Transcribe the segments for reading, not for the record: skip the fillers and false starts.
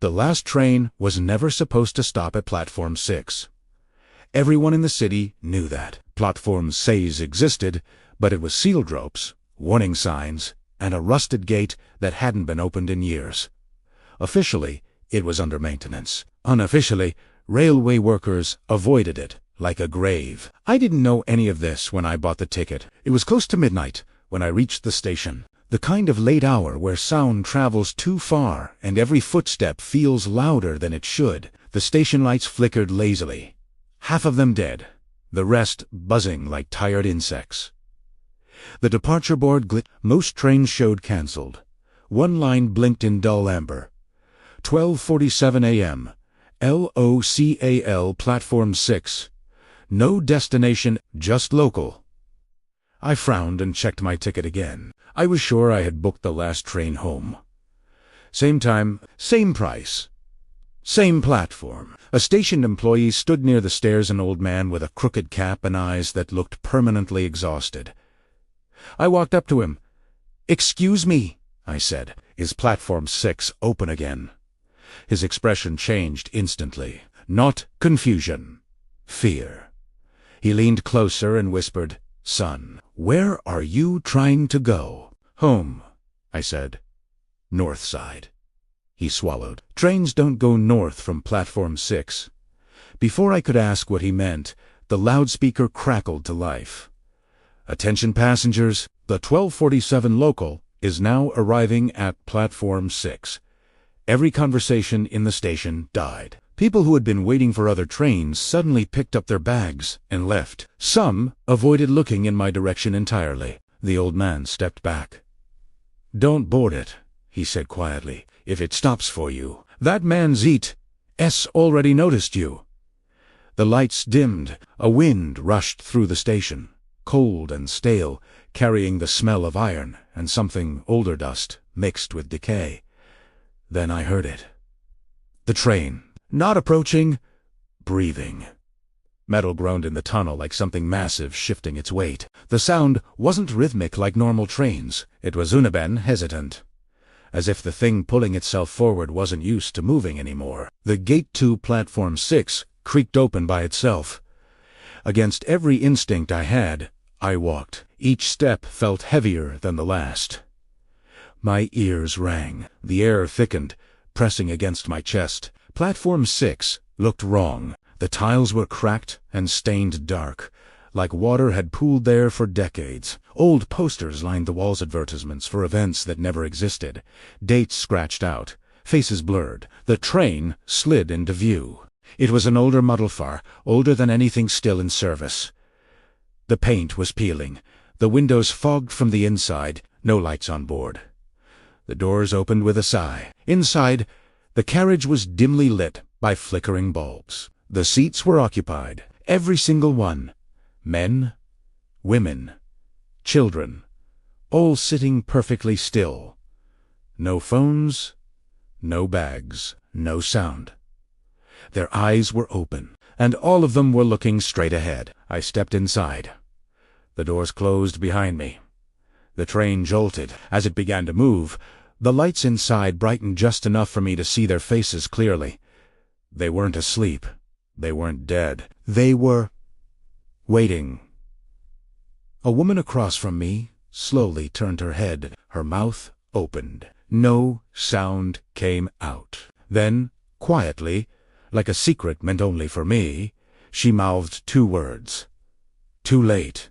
The last train was never supposed to stop at platform 6. Everyone in the city knew that. Platform 6 existed, but it was sealed ropes, warning signs, and a rusted gate that hadn't been opened in years. Officially, it was under maintenance. Unofficially, railway workers avoided it like a grave. I didn't know any of this when I bought the ticket. It was close to midnight when I reached the station. The kind of late hour where sound travels too far and every footstep feels louder than it should. The station lights flickered lazily, half of them dead, the rest buzzing like tired insects. The departure board glittered. Most trains showed cancelled. One line blinked in dull amber. 12:47 a.m. LOCAL Platform 6. No destination, just local. I frowned and checked my ticket again. I was sure I had booked the last train home. Same time, same price. Same platform. A station employee stood near the stairs, an old man with a crooked cap and eyes that looked permanently exhausted. I walked up to him. "Excuse me," I said. "Is platform 6 open again?" His expression changed instantly. Not confusion. Fear. He leaned closer and whispered, "Son, where are you trying to go?" "Home," I said. "North side." He swallowed. "Trains don't go north from platform 6. Before I could ask what he meant, the loudspeaker crackled to life. "Attention passengers, the 12:47 local is now arriving at platform 6. Every conversation in the station died. People who had been waiting for other trains suddenly picked up their bags and left. Some avoided looking in my direction entirely. The old man stepped back. "Don't board it," he said quietly. "If it stops for you. That man Z's already noticed you." The lights dimmed. A wind rushed through the station, cold and stale, carrying the smell of iron and something older dust mixed with decay. Then I heard it. The train. Not approaching, breathing. Metal groaned in the tunnel like something massive shifting its weight. The sound wasn't rhythmic like normal trains. It was uneben, hesitant, as if the thing pulling itself forward wasn't used to moving anymore. The gate to platform 6 creaked open by itself. Against every instinct I had, I walked. Each step felt heavier than the last. My ears rang. The air thickened, pressing against my chest. Platform 6 looked wrong. The tiles were cracked and stained dark, like water had pooled there for decades. Old posters lined the walls, advertisements for events that never existed. Dates scratched out, faces blurred. The train slid into view. It was an older model, far older than anything still in service. The paint was peeling, the windows fogged from the inside, no lights on board. The doors opened with a sigh. Inside, the carriage was dimly lit by flickering bulbs. The seats were occupied, every single one. Men, women, children, all sitting perfectly still. No phones, no bags, no sound. Their eyes were open, and all of them were looking straight ahead. I stepped inside. The doors closed behind me. The train jolted. As it began to move, the lights inside brightened just enough for me to see their faces clearly. They weren't asleep. They weren't dead. They were waiting. A woman across from me slowly turned her head. Her mouth opened. No sound came out. Then, quietly, like a secret meant only for me, she mouthed 2 words. "Too late."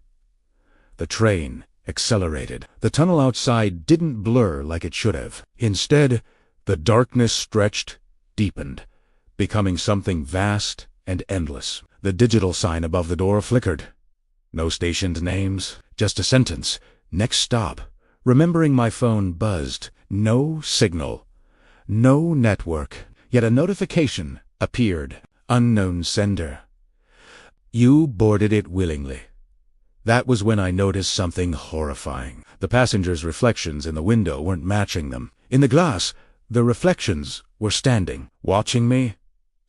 The train accelerated. The tunnel outside didn't blur like it should have. Instead, the darkness stretched, deepened, becoming something vast and endless. The digital sign above the door flickered. No stationed names, just a sentence. "Next stop." Remembering my phone buzzed. No signal. No network. Yet a notification appeared. Unknown sender. "You boarded it willingly." That was when I noticed something horrifying. The passengers' reflections in the window weren't matching them. In the glass, the reflections were standing, watching me,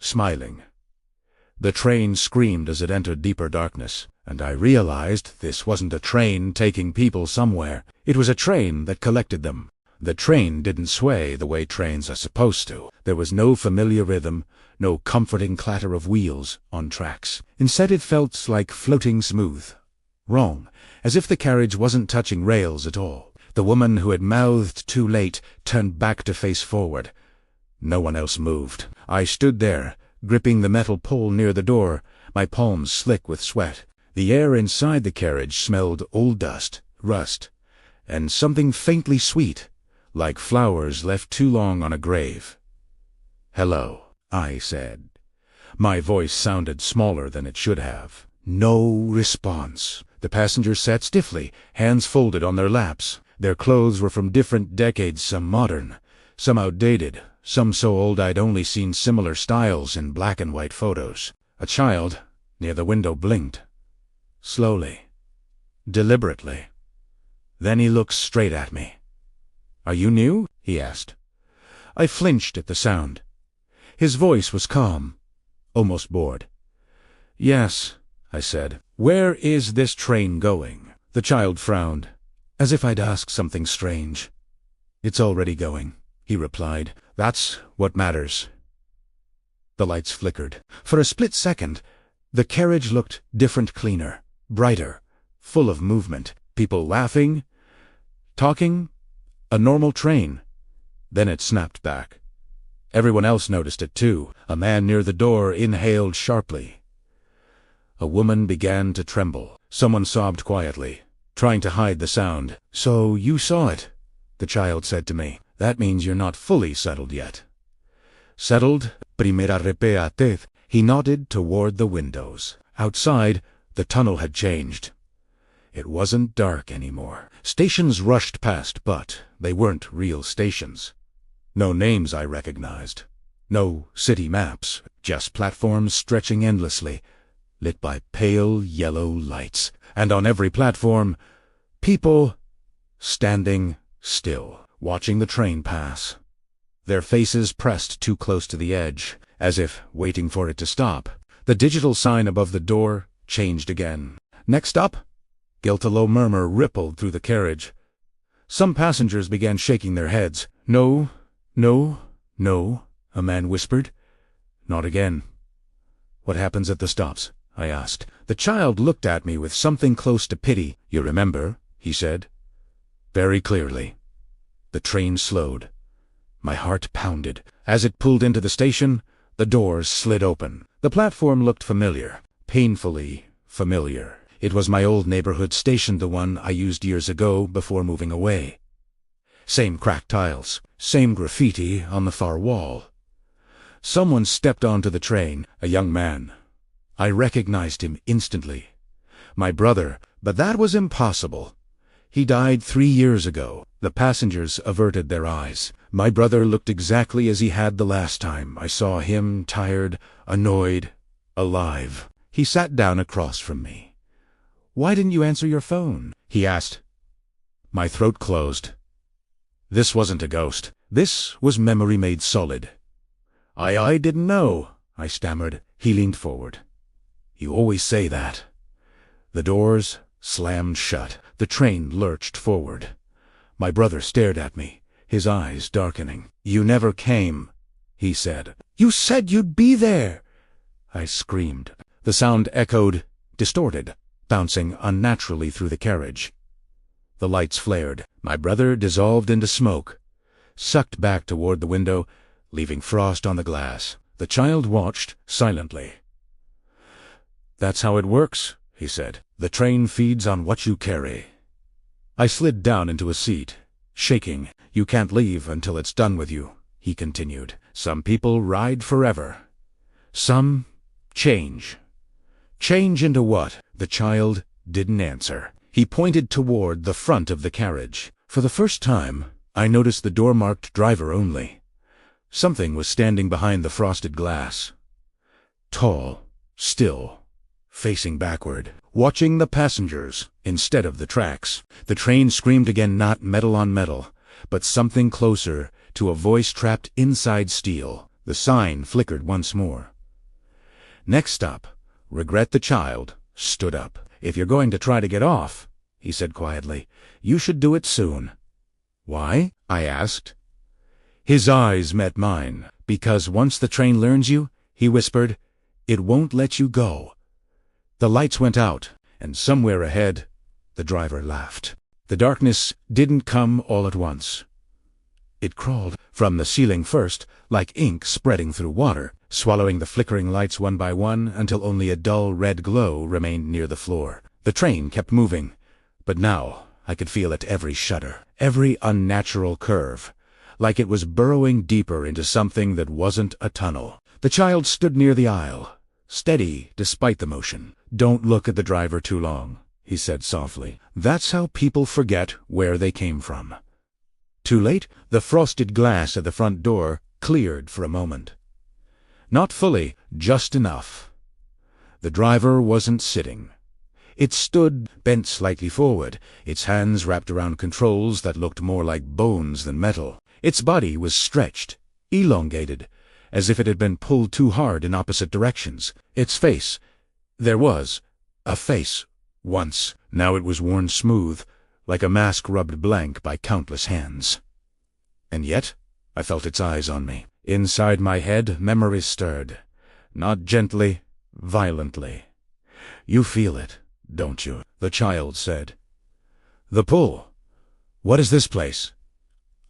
smiling. The train screamed as it entered deeper darkness, and I realized this wasn't a train taking people somewhere. It was a train that collected them, The train didn't sway the way trains are supposed to. There was no familiar rhythm, no comforting clatter of wheels on tracks. Instead it felt like floating smooth. Wrong, as if the carriage wasn't touching rails at all. The woman who had mouthed "too late" turned back to face forward. No one else moved. I stood there, gripping the metal pole near the door, my palms slick with sweat. The air inside the carriage smelled old dust, rust, and something faintly sweet, like flowers left too long on a grave. "Hello," I said. My voice sounded smaller than it should have. No response. The passengers sat stiffly, hands folded on their laps. Their clothes were from different decades, some modern, some outdated, some so old I'd only seen similar styles in black and white photos. A child, near the window, blinked. Slowly. Deliberately. Then he looked straight at me. "Are you new?" he asked. I flinched at the sound. His voice was calm, almost bored. "Yes," I said. "Where is this train going?" The child frowned, as if I'd asked something strange. "It's already going," he replied. "That's what matters." The lights flickered. For a split second, the carriage looked different, cleaner, brighter, full of movement. People laughing, talking, a normal train. Then it snapped back. Everyone else noticed it too. A man near the door inhaled sharply. A woman began to tremble. Someone sobbed quietly, trying to hide the sound. "So you saw it," the child said to me. "That means you're not fully settled yet." "Settled? Primera repéate." He nodded toward the windows. Outside, the tunnel had changed. It wasn't dark anymore. Stations rushed past, but they weren't real stations. No names I recognized. No city maps. Just platforms stretching endlessly, lit by pale yellow lights. And on every platform, people standing still, watching the train pass. Their faces pressed too close to the edge, as if waiting for it to stop. The digital sign above the door changed again. "Next up?" A low murmur rippled through the carriage. Some passengers began shaking their heads. "No, no, no," a man whispered. "Not again." "What happens at the stops?" I asked. The child looked at me with something close to pity. "You remember," he said. Very clearly. The train slowed. My heart pounded. As it pulled into the station, the doors slid open. The platform looked familiar, painfully familiar. It was my old neighborhood station, the one I used years ago before moving away. Same cracked tiles, same graffiti on the far wall. Someone stepped onto the train, a young man. I recognized him instantly. My brother, but that was impossible. He died 3 years ago. The passengers averted their eyes. My brother looked exactly as he had the last time I saw him, tired, annoyed, alive. He sat down across from me. "Why didn't you answer your phone?" he asked. My throat closed. This wasn't a ghost. This was memory made solid. I didn't know," I stammered. He leaned forward. "You always say that." The doors slammed shut. The train lurched forward. My brother stared at me, his eyes darkening. "You never came," he said. "You said you'd be there!" I screamed. The sound echoed, distorted, bouncing unnaturally through the carriage. The lights flared. My brother dissolved into smoke, sucked back toward the window, leaving frost on the glass. The child watched silently. "That's how it works," he said. "The train feeds on what you carry." I slid down into a seat, shaking. "You can't leave until it's done with you," he continued. "Some people ride forever. Some change." "Change into what?" The child didn't answer. He pointed toward the front of the carriage. For the first time, I noticed the door marked "Driver Only." Something was standing behind the frosted glass. Tall, still, facing backward, watching the passengers instead of the tracks. The train screamed again, not metal on metal, but something closer to a voice trapped inside steel. The sign flickered once more. "Next stop." Regret the child stood up. "If you're going to try to get off," he said quietly, "you should do it soon." "Why?" I asked. His eyes met mine. "Because once the train learns you," he whispered, "it won't let you go." The lights went out, and somewhere ahead, the driver laughed. The darkness didn't come all at once. It crawled from the ceiling first, like ink spreading through water, swallowing the flickering lights one by one until only a dull red glow remained near the floor. The train kept moving, but now I could feel it every shudder, every unnatural curve, like it was burrowing deeper into something that wasn't a tunnel. The child stood near the aisle, steady despite the motion. "Don't look at the driver too long," he said softly. "That's how people forget where they came from." Too late, the frosted glass at the front door cleared for a moment. Not fully, just enough. The driver wasn't sitting. It stood, bent slightly forward, its hands wrapped around controls that looked more like bones than metal. Its body was stretched, elongated, as if it had been pulled too hard in opposite directions. Its face, there was a face once. Now it was worn smooth, like a mask rubbed blank by countless hands. And yet, I felt its eyes on me. Inside my head, memories stirred. Not gently, violently. "You feel it, don't you?" the child said. "The pull. What is this place?"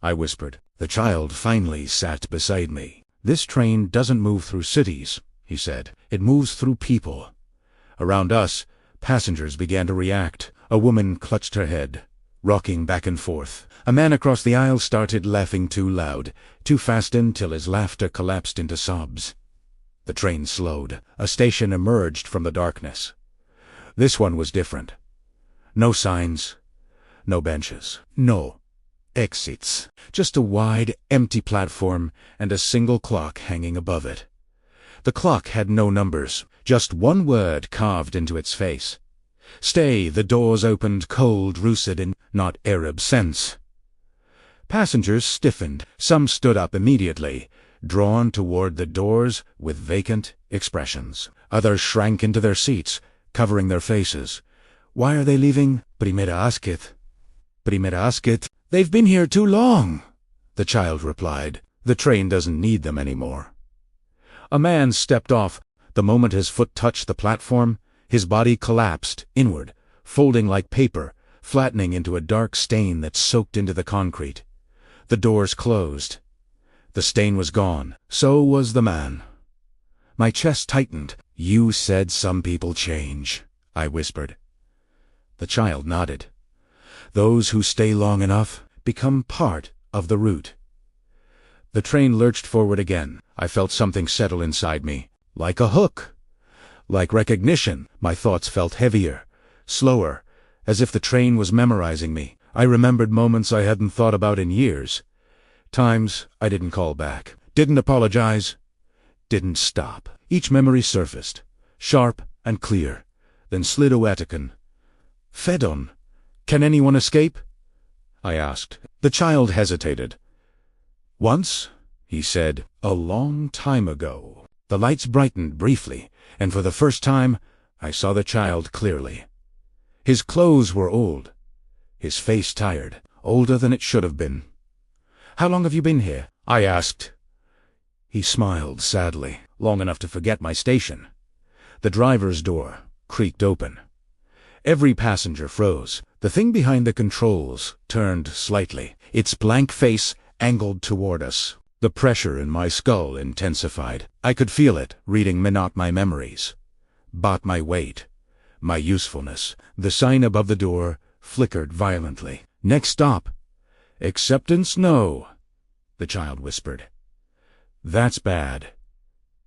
I whispered. The child finally sat beside me. "This train doesn't move through cities," he said. "It moves through people." Around us, passengers began to react. A woman clutched her head, rocking back and forth. A man across the aisle started laughing too loud, too fast until his laughter collapsed into sobs. The train slowed. A station emerged from the darkness. This one was different. No signs, no benches, no exits. Just a wide, empty platform and a single clock hanging above it. The clock had no numbers, just one word carved into its face. "Stay." The doors opened, cold, lucid, in not Arab sense. Passengers stiffened. Some stood up immediately, drawn toward the doors with vacant expressions. Others shrank into their seats, covering their faces. "Why are they leaving?" "Primera asket. Primera asket." "They've been here too long," the child replied. "The train doesn't need them anymore." A man stepped off. The moment his foot touched the platform, his body collapsed inward, folding like paper, flattening into a dark stain that soaked into the concrete. The doors closed. The stain was gone. So was the man. My chest tightened. "You said some people change," I whispered. The child nodded. "Those who stay long enough become part of the route." The train lurched forward again. I felt something settle inside me, like a hook, like recognition. My thoughts felt heavier, slower, as if the train was memorizing me. I remembered moments I hadn't thought about in years. Times I didn't call back, didn't apologize, didn't stop. Each memory surfaced, sharp and clear, then slid away again. "Fed on. Can anyone escape?" I asked. The child hesitated. "Once," he said, "a long time ago." The lights brightened briefly, and for the first time I saw the child clearly. His clothes were old, his face tired, older than it should have been. "How long have you been here?" I asked. He smiled sadly, long enough to forget my station. The driver's door creaked open. Every passenger froze. The thing behind the controls turned slightly, its blank face angled toward us. The pressure in my skull intensified. I could feel it, reading not my memories, but my weight, my usefulness. The sign above the door flickered violently. "Next stop. Acceptance no," the child whispered. "That's bad."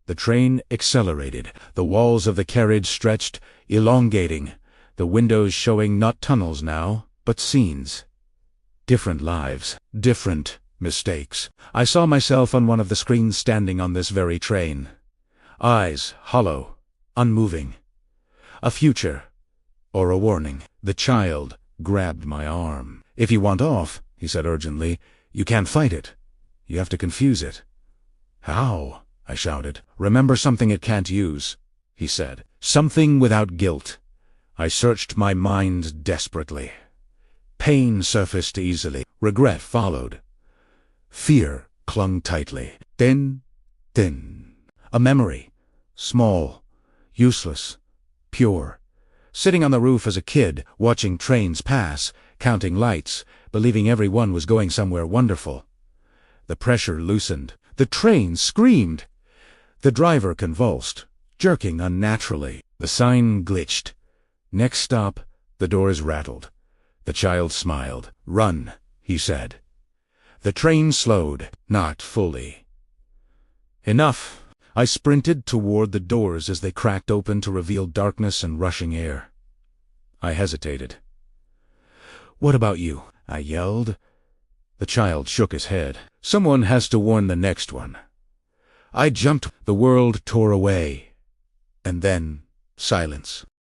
The train accelerated. The walls of the carriage stretched, elongating, the windows showing not tunnels now, but scenes. Different lives, different mistakes. I saw myself on one of the screens standing on this very train. Eyes hollow, unmoving. A future, or a warning. The child grabbed my arm. "If you want off," he said urgently, "you can't fight it. You have to confuse it." "How?" I shouted. "Remember something it can't use," he said. "Something without guilt." I searched my mind desperately. Pain surfaced easily. Regret followed. Fear clung tightly. Then, a memory. Small, useless, pure. Sitting on the roof as a kid, watching trains pass, counting lights, believing everyone was going somewhere wonderful. The pressure loosened. The train screamed. The driver convulsed, jerking unnaturally. The sign glitched. Next stop, the doors rattled. The child smiled. "Run," he said. The train slowed, not fully. Enough. I sprinted toward the doors as they cracked open to reveal darkness and rushing air. I hesitated. "What about you?" I yelled. The child shook his head. "Someone has to warn the next one." I jumped. The world tore away. And then silence.